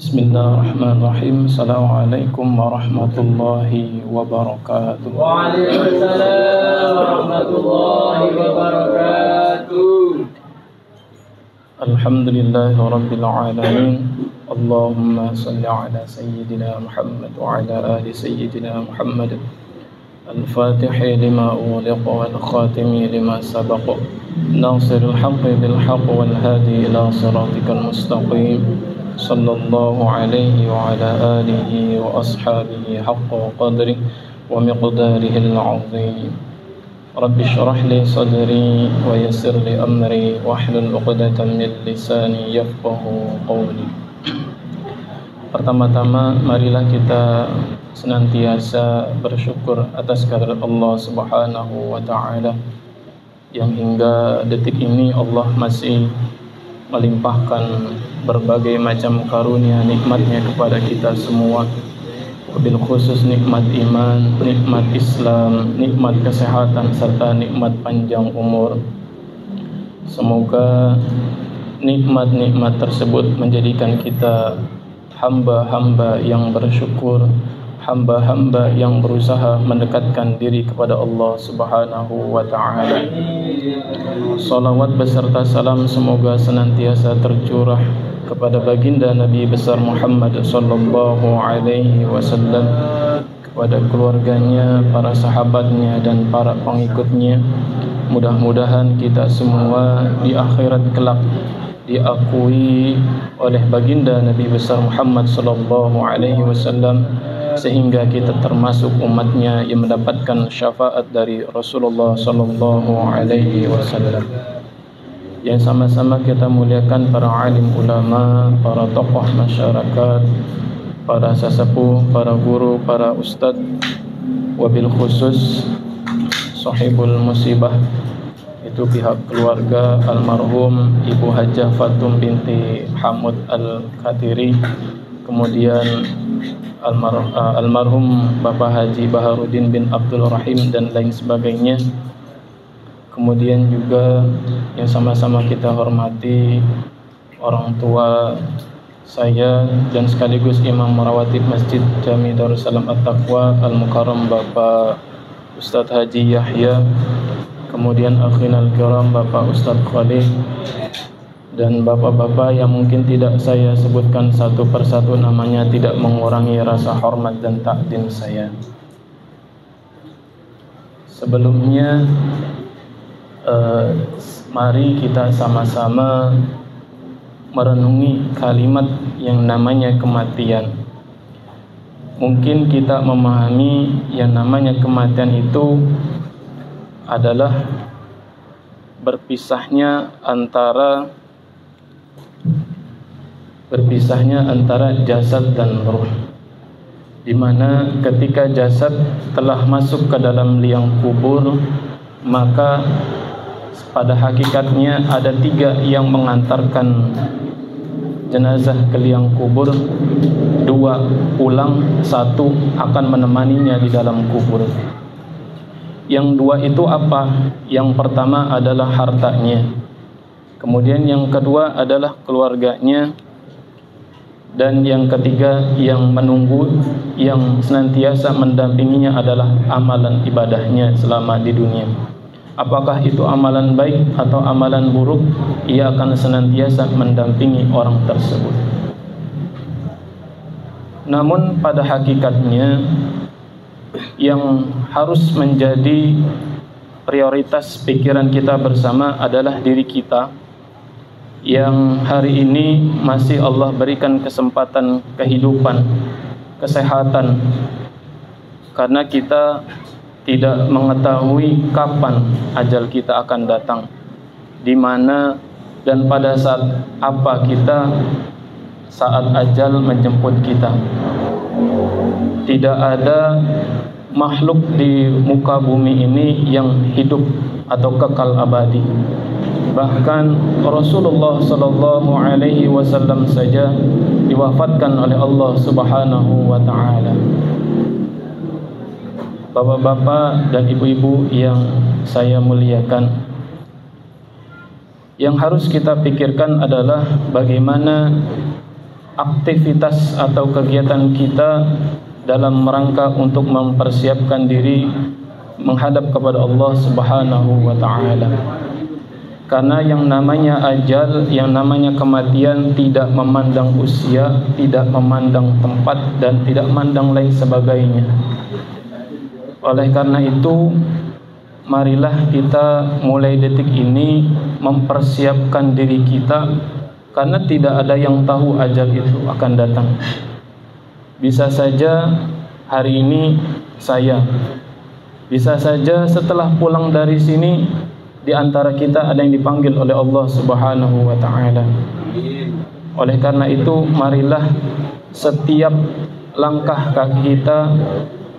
Bismillahirrahmanirrahim. Assalamualaikum warahmatullahi wabarakatuh. Waalaikumsalam warahmatullahi wabarakatuh. Alhamdulillahi rabbil alamin. Allahumma salli ala sayyidina Muhammad wa ala ali sayyidina Muhammad. Al-Fatih lima ughliqa wal khatimi lima sabaqa. Nasirul haqqi bil haqq wal hadi ila siratikal mustaqim. Sallallahu alaihi wa ala alihi wa ashabihi haqqa qadri wa miqdarihi al-azim. Rabbi shrah li sadri wa yassir li amri wahlul 'uqdatam min lisani yafqahu qawli. Pertama-tama marilah kita senantiasa bersyukur atas kehadirat Allah Subhanahu wa taala yang hingga detik ini Allah masih melimpahkan berbagai macam karunia nikmatnya kepada kita semua, wabil khusus nikmat iman, nikmat Islam, nikmat kesehatan serta nikmat panjang umur. Semoga nikmat-nikmat tersebut menjadikan kita hamba-hamba yang bersyukur, hamba-hamba yang berusaha mendekatkan diri kepada Allah Subhanahu wa taala. Salawat beserta salam semoga senantiasa tercurah kepada baginda Nabi besar Muhammad sallallahu alaihi wasallam, kepada keluarganya, para sahabatnya dan para pengikutnya. Mudah-mudahan kita semua di akhirat kelak diakui oleh baginda Nabi besar Muhammad sallallahu alaihi wasallam, sehingga kita termasuk umatnya yang mendapatkan syafaat dari Rasulullah sallallahu alaihi wasallam. Yang sama-sama kita muliakan para alim ulama, para tokoh masyarakat, para sesepuh, para guru, para ustadz, wabil khusus sahibul musibah, itu pihak keluarga almarhum Ibu Hajah Fatum binti Hamud Al-Khatiri, kemudian almarhum Bapak Haji Baharudin bin Abdul Rahim dan lain sebagainya. Kemudian juga yang sama-sama kita hormati orang tua saya dan sekaligus imam merawatib Masjid Jami Darussalam At-Taqwa Al-Mukarram Bapak Ustadz Haji Yahya, kemudian akhinal kiram Bapak Ustadz Khalid, dan bapak-bapak yang mungkin tidak saya sebutkan satu persatu namanya tidak mengurangi rasa hormat dan takdim saya. Sebelumnya mari kita sama-sama merenungi kalimat yang namanya kematian. Mungkin kita memahami yang namanya kematian itu adalah berpisahnya antara jasad dan ruh, di mana ketika jasad telah masuk ke dalam liang kubur, maka pada hakikatnya ada tiga yang mengantarkan jenazah ke liang kubur. Dua pulang, satu akan menemaninya di dalam kubur. Yang dua itu apa? Yang pertama adalah hartanya, kemudian yang kedua adalah keluarganya, dan yang ketiga yang menunggu, yang senantiasa mendampinginya adalah amalan ibadahnya selama di dunia. Apakah itu amalan baik atau amalan buruk, ia akan senantiasa mendampingi orang tersebut. Namun pada hakikatnya yang harus menjadi prioritas pikiran kita bersama adalah diri kita, yang hari ini masih Allah berikan kesempatan kehidupan, kesehatan, karena kita tidak mengetahui kapan ajal kita akan datang, di mana dan pada saat apa kita saat ajal menjemput kita. Tidak ada makhluk di muka bumi ini yang hidup atau kekal abadi. Bahkan Rasulullah sallallahu alaihi wasallam saja diwafatkan oleh Allah Subhanahu wa taala. Bapak-bapak dan ibu-ibu yang saya muliakan, yang harus kita pikirkan adalah bagaimana aktivitas atau kegiatan kita dalam rangka untuk mempersiapkan diri menghadap kepada Allah Subhanahu wa taala. Karena yang namanya ajal, yang namanya kematian tidak memandang usia, tidak memandang tempat dan tidak memandang lain sebagainya. Oleh karena itu, marilah kita mulai detik ini mempersiapkan diri kita, karena tidak ada yang tahu ajal itu akan datang. Bisa saja hari ini saya, bisa saja setelah pulang dari sini di antara kita ada yang dipanggil oleh Allah Subhanahu wa taala. Oleh karena itu, marilah setiap langkah kaki kita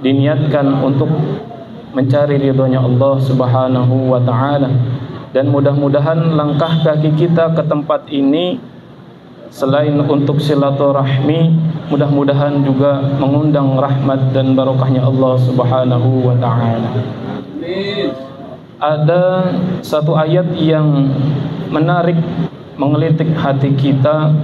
diniatkan untuk mencari ridhonya Allah Subhanahu wa taala. Dan mudah-mudahan langkah kaki kita ke tempat ini selain untuk silaturahmi, mudah-mudahan juga mengundang rahmat dan barokahnya Allah Subhanahu wa taala. Ada satu ayat yang menarik, menggelitik hati kita,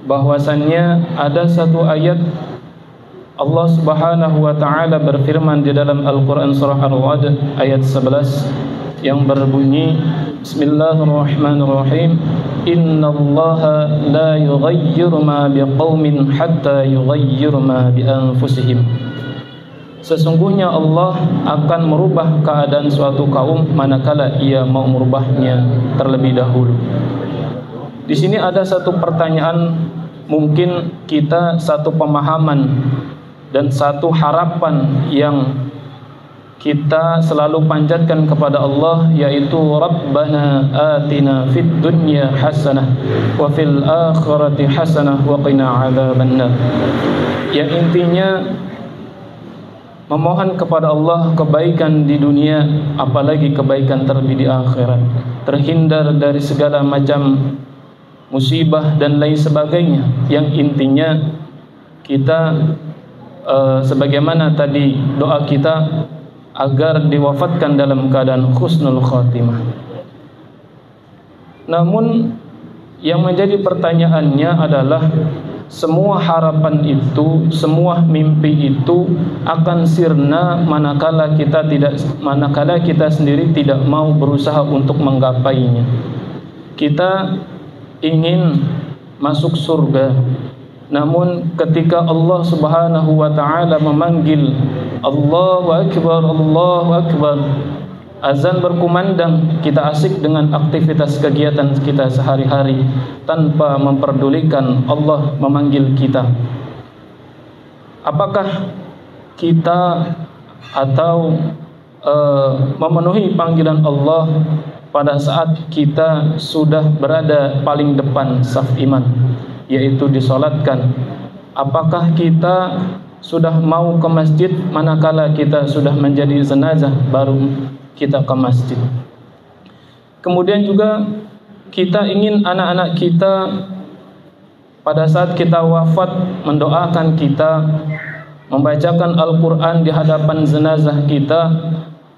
bahwasannya ada satu ayat Allah Subhanahu wa taala berfirman di dalam Al-Qur'an surah Ar-Ra'd ayat 11 yang berbunyi, Bismillahirrahmanirrahim, Innallaha la yughayyiru ma biqaumin hatta yughayyiru ma bi anfusihim. Sesungguhnya Allah akan merubah keadaan suatu kaum manakala ia mau merubahnya terlebih dahulu. Di sini ada satu pertanyaan, mungkin kita satu pemahaman dan satu harapan yang kita selalu panjatkan kepada Allah, yaitu Rabbana atina fid dunya hasanah wa fil akhirati hasanah wa qina adzabannar. Yang intinya memohon kepada Allah kebaikan di dunia, apalagi kebaikan terlebih di akhirat, terhindar dari segala macam musibah dan lain sebagainya. Yang intinya kita sebagaimana tadi doa kita agar diwafatkan dalam keadaan husnul khatimah. Namun yang menjadi pertanyaannya adalah, semua harapan itu, semua mimpi itu akan sirna manakala kita sendiri tidak mau berusaha untuk menggapainya. Kita ingin masuk surga, namun ketika Allah Subhanahu wa taala memanggil Allahu Akbar, Allahu Akbar, azan berkumandang, kita asik dengan aktivitas kegiatan kita sehari-hari tanpa memperdulikan Allah memanggil kita. Apakah kita atau memenuhi panggilan Allah pada saat kita sudah berada paling depan saf iman, yaitu disolatkan? Apakah kita sudah mau ke masjid manakala kita sudah menjadi jenazah baru kita ke masjid? Kemudian juga kita ingin anak-anak kita pada saat kita wafat mendoakan kita, membacakan Al-Quran di hadapan jenazah kita.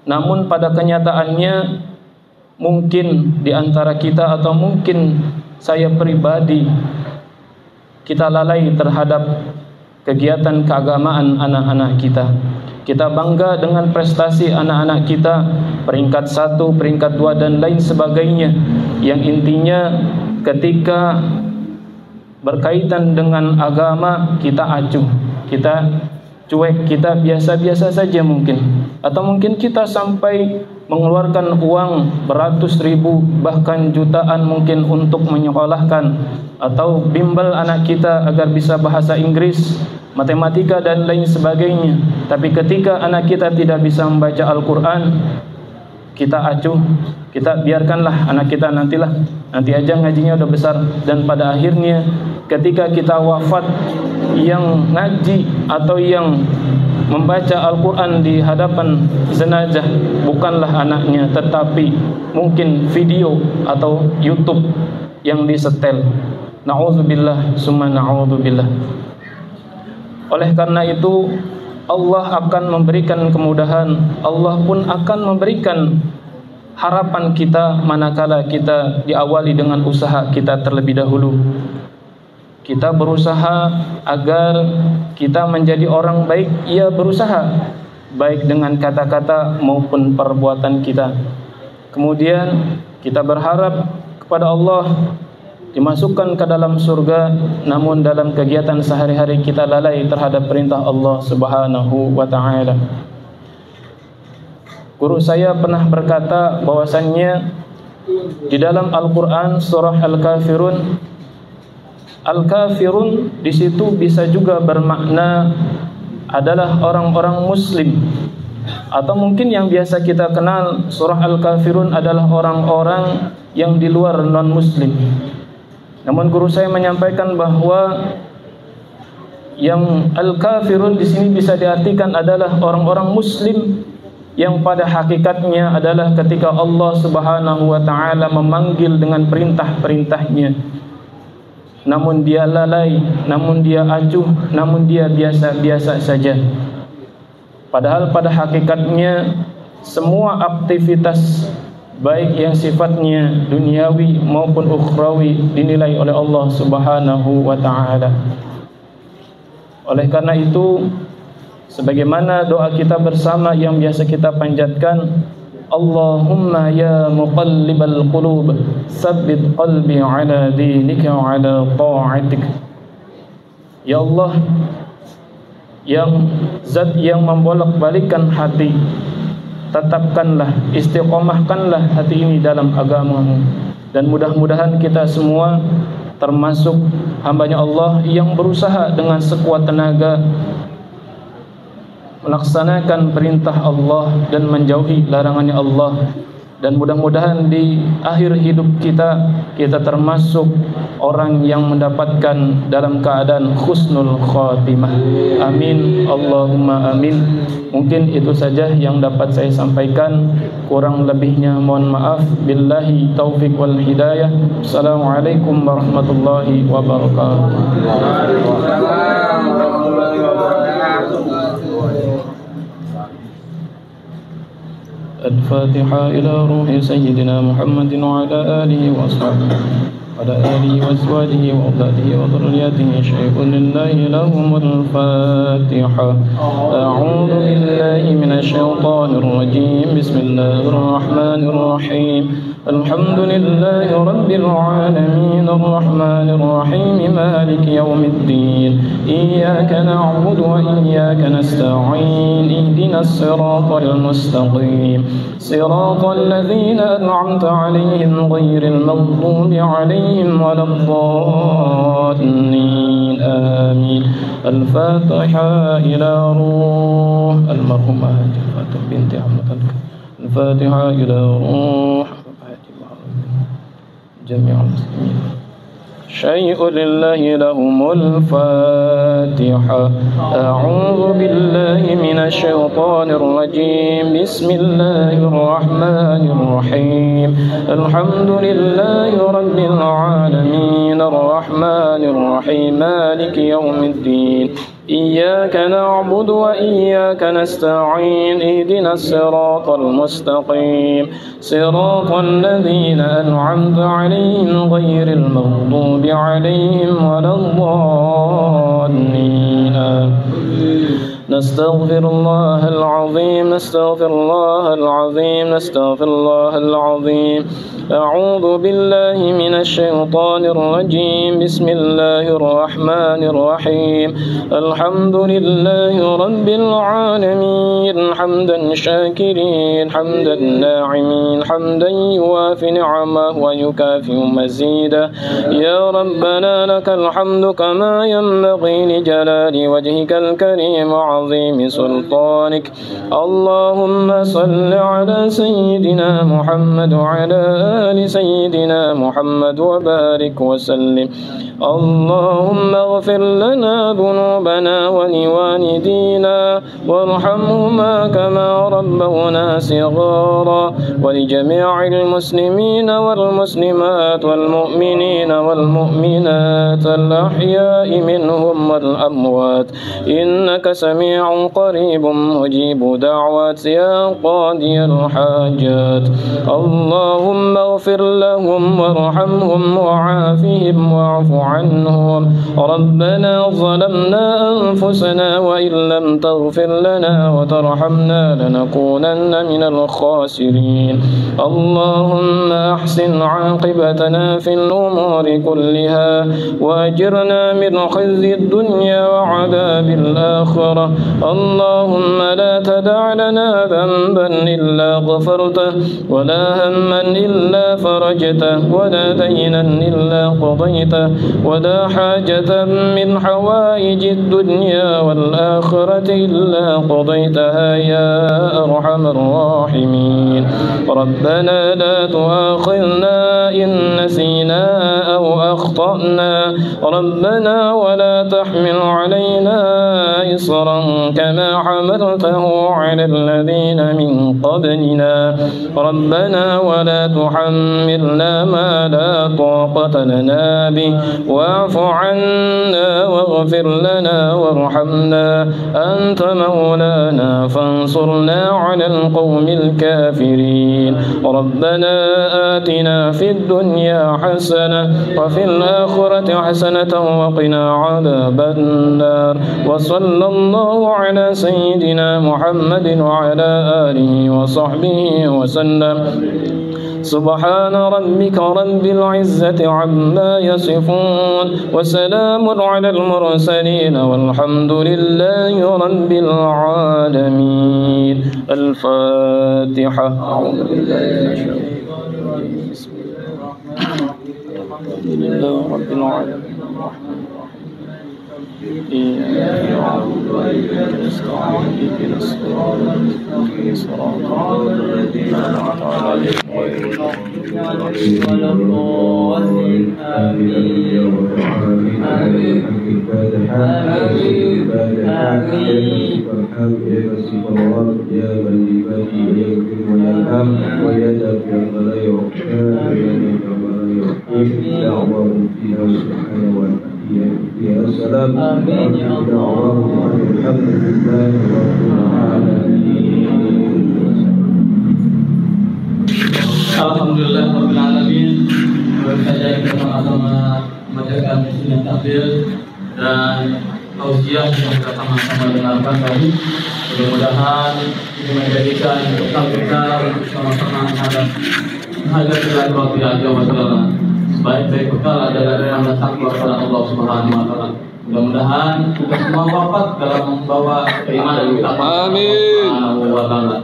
Namun pada kenyataannya mungkin di antara kita atau mungkin saya pribadi, kita lalai terhadap kegiatan keagamaan anak-anak kita. Kita bangga dengan prestasi anak-anak kita, peringkat 1, peringkat 2 dan lain sebagainya. Yang intinya ketika berkaitan dengan agama kita acuh, kita cuek, kita biasa-biasa saja mungkin. Atau mungkin kita sampai mengeluarkan uang beratus ribu bahkan jutaan mungkin untuk menyekolahkan atau bimbel anak kita agar bisa bahasa Inggris, matematika dan lain sebagainya. Tapi ketika anak kita tidak bisa membaca Al-Quran, kita acuh, kita biarkanlah anak kita nanti aja ngajinya udah besar. Dan pada akhirnya ketika kita wafat, yang ngaji atau yang membaca Al-Quran di hadapan jenazah bukanlah anaknya, tetapi mungkin video atau YouTube yang disetel. Na'udzubillah summa na'udzubillah. Oleh karena itu Allah akan memberikan kemudahan, Allah pun akan memberikan harapan kita manakala kita diawali dengan usaha kita terlebih dahulu. Kita berusaha agar kita menjadi orang baik. Ia berusaha baik dengan kata-kata maupun perbuatan kita. Kemudian kita berharap kepada Allah dimasukkan ke dalam surga, namun dalam kegiatan sehari-hari kita lalai terhadap perintah Allah Subhanahu wa taala. Guru saya pernah berkata bahwasannya di dalam Al-Qur'an surah Al-Kafirun di situ bisa juga bermakna adalah orang-orang muslim, atau mungkin yang biasa kita kenal surah Al-Kafirun adalah orang-orang yang di luar non-muslim. Namun guru saya menyampaikan bahwa yang Al-Kafirun di sini bisa diartikan adalah orang-orang muslim yang pada hakikatnya adalah ketika Allah Subhanahu wa taala memanggil dengan perintah-perintahnya, namun dia lalai, namun dia acuh, namun dia biasa-biasa saja. Padahal pada hakikatnya semua aktivitas baik yang sifatnya duniawi maupun ukhrawi dinilai oleh Allah Subhanahu wa taala. Oleh karena itu, sebagaimana doa kita bersama yang biasa kita panjatkan, Allahumma ya muqallibal qulub tsabbit qalbi ala dinika wa ala ta'atik. Ya Allah, yang zat yang membolak-balikkan hati, tetapkanlah, istiqomahkanlah hati ini dalam agamamu. Dan mudah-mudahan kita semua termasuk hambanya Allah yang berusaha dengan sekuat tenaga melaksanakan perintah Allah dan menjauhi larangannya Allah. Dan mudah-mudahan di akhir hidup kita termasuk orang yang mendapatkan dalam keadaan husnul khatimah. Amin, Allahumma amin. Mungkin itu saja yang dapat saya sampaikan, kurang lebihnya mohon maaf. Billahi taufik wal hidayah. Assalamualaikum warahmatullahi wabarakatuh. Waalaikumsalam warahmatullahi wabarakatuh. الفاتحة إلى روح سيدنا محمد وعلى آله وأصحابه وعلى آله وأزواجه وأولاده وذرياته شيء لله لهم الفاتحة. أعوذ بالله من الشيطان الرجيم. بسم الله الرحمن الرحيم. الحمد لله رب العالمين الرحمن الرحيم مالك يوم الدين إياك نعبد وإياك نستعين اهدنا الصراط المستقيم صراط الذين أنعمت عليهم غير المغضوب عليهم ولا الضالين آمين. الفاتحة إلى روح المرحومة فاطمة بنت أحمد. الفاتحة إلى روح جميع المسلمين. شيء لله لهم الفاتحة. أعوذ بالله من الشيطان الرجيم. بسم الله الرحمن الرحيم. الحمد لله رب العالمين الرحمن الرحيم مالك يوم الدين إياك نعبد وإياك نستعين اهدنا الصراط المستقيم صراط الذين أنعمت عليهم غير المغضوب عليهم ولا الضالين. نستغفر الله العظيم نستغفر الله العظيم نستغفر الله العظيم. أعوذ بالله من الشيطان الرجيم. بسم الله الرحمن الرحيم. الحمد لله رب العالمين حمدا شاكرين حمدا ناعمين حمدا يوافي نعمه ويكافئ مزيدا. يا ربنا لك الحمد كما ينبغي لجلال وجهك الكريم وعظيم سلطانك. اللهم صل على سيدنا محمد وعلى آل سيدنا محمد وبارك وسلم. اللهم اغفر لنا ذنوبنا ولوالدينا وارحمهما كما ربونا صغارا ولجميع المسلمين والمسلمات والمؤمنين والمؤمنات الأحياء منهم والأموات إنك سميع قريب مجيب دعوات يا قاضي الحاجات. اللهم فاغفر لهم وارحمهم وعافهم واعف عنهم ربنا ظلمنا أنفسنا وإن لم تغفر لنا وترحمنا لنكونن من الخاسرين اللهم أحسن عاقبتنا في الأمور كلها وأجرنا من خزي الدنيا وعذاب الآخرة اللهم لا تدع لنا ذنبا إلا غفرته ولا هما إلا فرجته ولا دينا إلا قضيته ولا حاجة من حوائج الدنيا والآخرة إلا قضيتها يا أرحم الراحمين ربنا لا تؤاخذنا إن نسينا أو أخطأنا ربنا ولا تحمل علينا إصرا كما حملته على الذين من قبلنا ربنا ولا تحملنا ما لا طاقة لنا به واعف عنا واغفر لنا وارحمنا أنت مولانا فانصرنا على القوم الكافرين ربنا آتنا في الدنيا حسنة وفي الآخرة حسنة وقنا عذاب النار وصلى الله على سيدنا محمد وعلى آله وصحبه وسلم سبحان ربك رب العزة عما يصفون وسلام على المرسلين والحمد لله رب العالمين الفاتحة أعوذ بالله من الشيطان الرجيم بسم الله رب العالمين إياك نعبد وإياك نستعين اهدنا الصراط المستقيم صراط الذين أنعمت عليهم غير المغضوب عليهم ولا الضالين آمين آمين يا سلام آمين يا الله الحمد لله رب العالمين Alhamdulillah Rabbil Alamin. Baru saja kita sama-sama membacakan sunnah takbir dan tausiah yang kita sama-sama dengarkan tadi. Mudah-mudahan ini menjadikan bekal kita untuk sama-sama menghadapi silaturahmi Azza wa Jalla. Sebaik-baik bekal adalah rahmat takwa kepada Allah Subhanahu wa taala. Mudah-mudahan kita semua wafat dalam membawa keimanan kita. Amin. Subhanahu wa taala.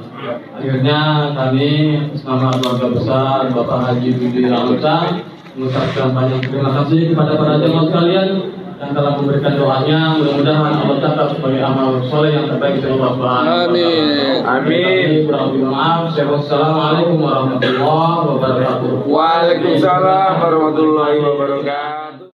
Akhirnya kami bersama keluarga besar Bapak Haji Budi Ramita mengucapkan banyak terima kasih kepada para jemaah sekalian yang telah memberikan doanya. Mudah-mudahan Allah catat sebagai amal soleh yang terbaik dari Allah Subhanahu wa taala. Amin. Amin. Kurang lebih maaf. Assalamualaikum warahmatullahi wabarakatuh. Waalaikumsalam warahmatullahi wabarakatuh.